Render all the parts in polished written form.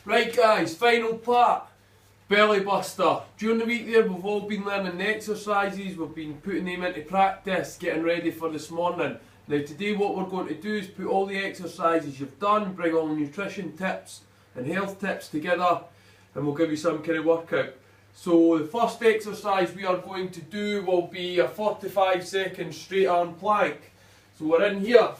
Right guys, final part, belly buster. During the week there we've all been learning the exercises, we've been putting them into practice, getting ready for this morning. Now today what we're going to do is put all the exercises you've done, bring all the nutrition tips and health tips together, and we'll give you some kind of workout. So the first exercise we are going to do will be a 45-second straight arm plank. So we're in here.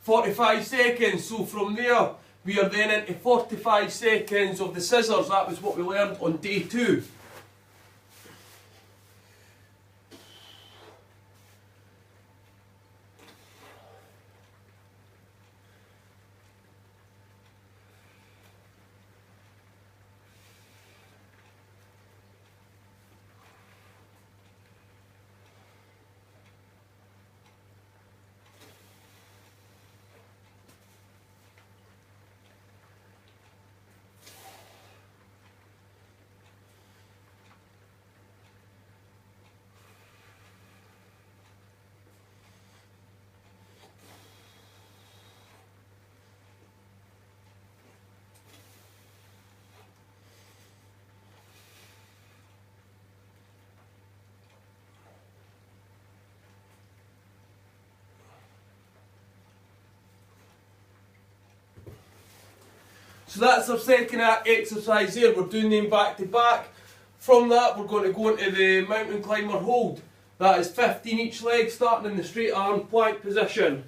"45 seconds, so from there we are then into 45 seconds of the scissors. That was what we learned on day 2. So that's our second exercise there. We're doing them back to back. From that we're going to go into the mountain climber hold. That is 15 each leg, starting in the straight arm plank position.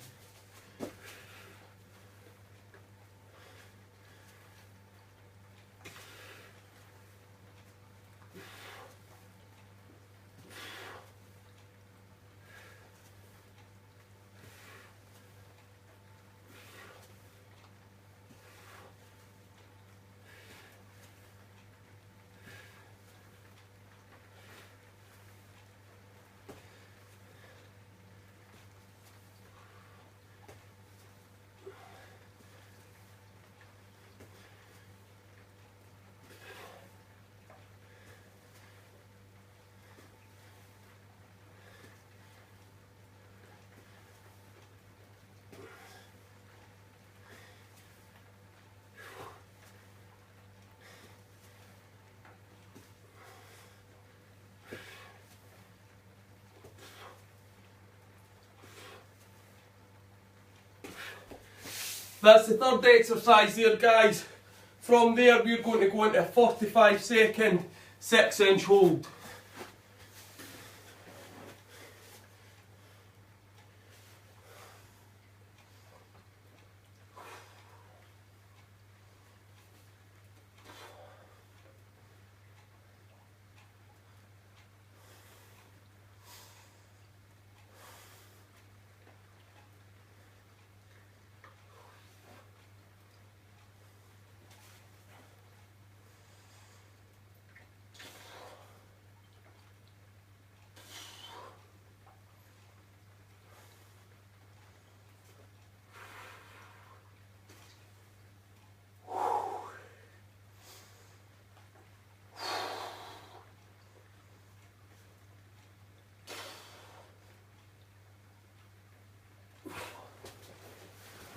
That's the third exercise there, guys. From there we're going to go into a 45-second 6-inch hold.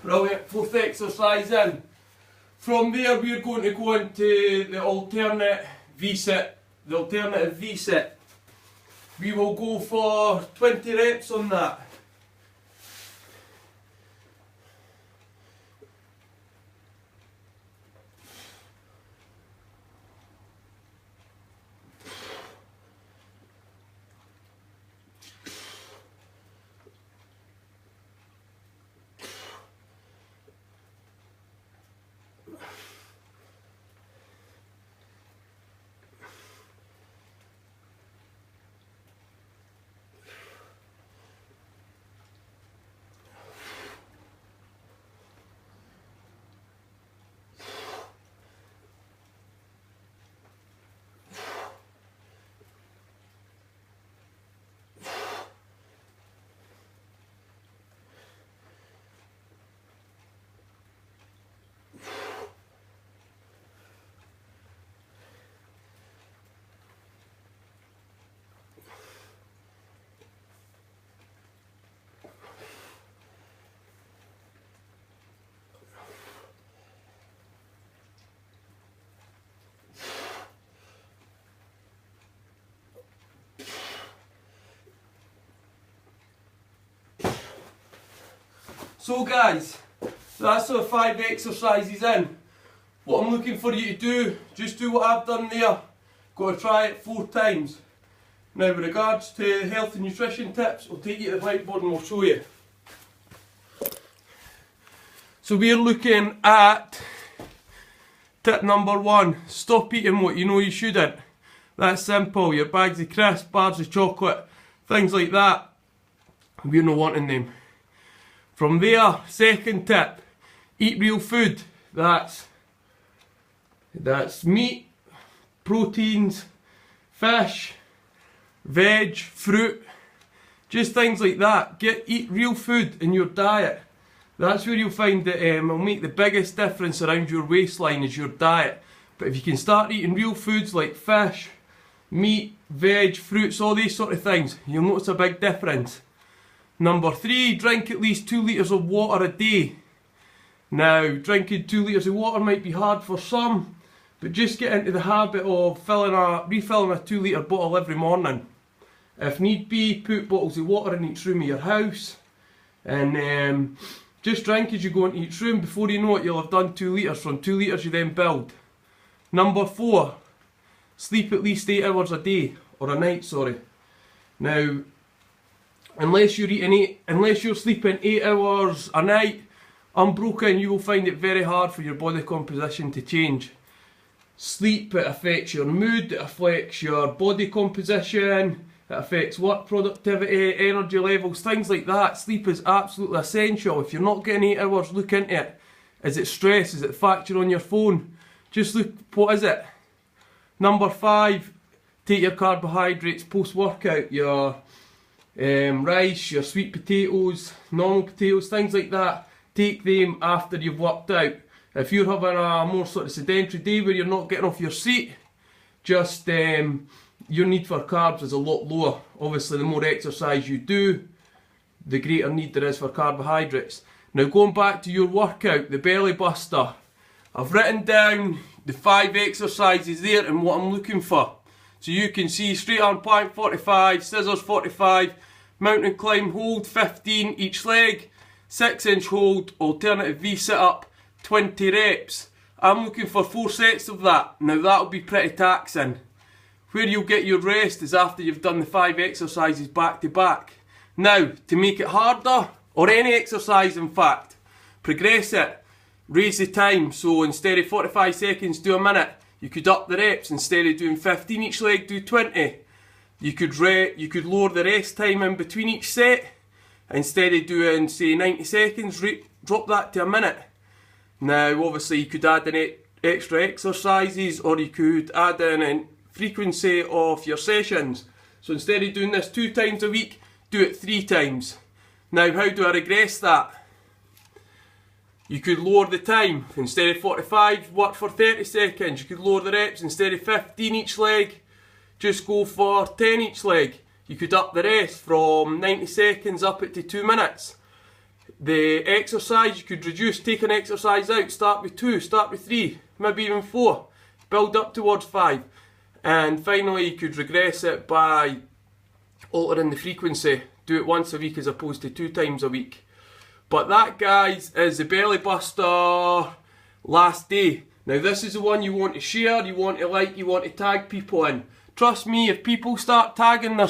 Brilliant, fourth exercise in. From there we're going to go into the alternate V-sit, the alternative V-sit. We will go for 20 reps on that. So guys, that's the 5 exercises in. What I'm looking for you to do, just do what I've done there. Got to try it 4 times. Now with regards to health and nutrition tips, I'll take you to the whiteboard and we'll show you. So we're looking at tip number 1, stop eating what you know you shouldn't. That's simple, your bags of crisps, bars of chocolate, things like that, we're not wanting them. From there, second tip, eat real food. That's meat, proteins, fish, veg, fruit, just things like that. Eat real food in your diet. That's where you'll find that it'll make the biggest difference around your waistline is your diet. But if you can start eating real foods like fish, meat, veg, fruits, all these sort of things, you'll notice a big difference. Number 3, drink at least 2 litres of water a day. Now, drinking 2 litres of water might be hard for some, but just get into the habit of refilling a 2 litre bottle every morning. If need be, put bottles of water in each room of your house, and just drink as you go into each room. Before you know it, you'll have done 2 litres. From 2 litres you then build. Number 4, sleep at least 8 hours a day, or a night, sorry. Now, unless you're sleeping 8 hours a night unbroken, you will find it very hard for your body composition to change. Sleep, it affects your mood, it affects your body composition, it affects work productivity, energy levels, things like that. Sleep is absolutely essential. If you're not getting 8 hours, look into it. Is it stress? Is it the fact you're on your phone? Just look, what is it? Number 5, take your carbohydrates post-workout, your rice, your sweet potatoes, normal potatoes, things like that. Take them after you've worked out. If you're having a more sort of sedentary day where you're not getting off your seat, just your need for carbs is a lot lower. Obviously the more exercise you do, the greater need there is for carbohydrates. Now going back to your workout, the belly buster, I've written down the 5 exercises there and what I'm looking for. So you can see straight arm plank 45, scissors 45, mountain climb hold 15 each leg, 6-inch hold, alternative V sit up 20 reps. I'm looking for 4 sets of that. Now that'll be pretty taxing. Where you'll get your rest is after you've done the 5 exercises back to back. Now, to make it harder, or any exercise in fact, progress it. Raise the time, so instead of 45 seconds, do a minute. You could up the reps. Instead of doing 15 each leg, do 20. You could lower the rest time in between each set. Instead of doing, say, 90 seconds, drop that to a minute. Now, obviously, you could add in extra exercises, or you could add in a frequency of your sessions. So instead of doing this 2 times a week, do it 3 times. Now, how do I regress that? You could lower the time. Instead of 45, work for 30 seconds. You could lower the reps. Instead of 15 each leg, just go for 10 each leg. You could up the rest from 90 seconds up it to 2 minutes. The exercise, you could reduce, take an exercise out, start with 2, start with 3, maybe even 4. Build up towards 5. And finally, you could regress it by altering the frequency. Do it once a week as opposed to 2 times a week. But that, guys, is the belly buster last day. Now this is the one you want to share, you want to like, you want to tag people in. Trust me, if people start tagging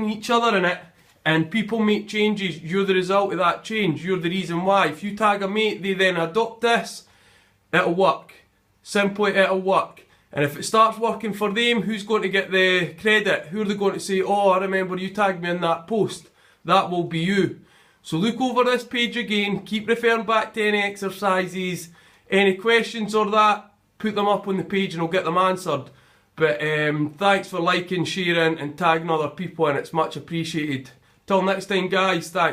each other in it, and people make changes, you're the result of that change. You're the reason why. If you tag a mate, they then adopt this, it'll work. Simply, it'll work. And if it starts working for them, who's going to get the credit? Who are they going to say, oh, I remember you tagged me in that post? That will be you. So look over this page again, keep referring back to any exercises, any questions or that, put them up on the page and I'll get them answered. But thanks for liking, sharing and tagging other people in, it's much appreciated. Till next time guys, thanks.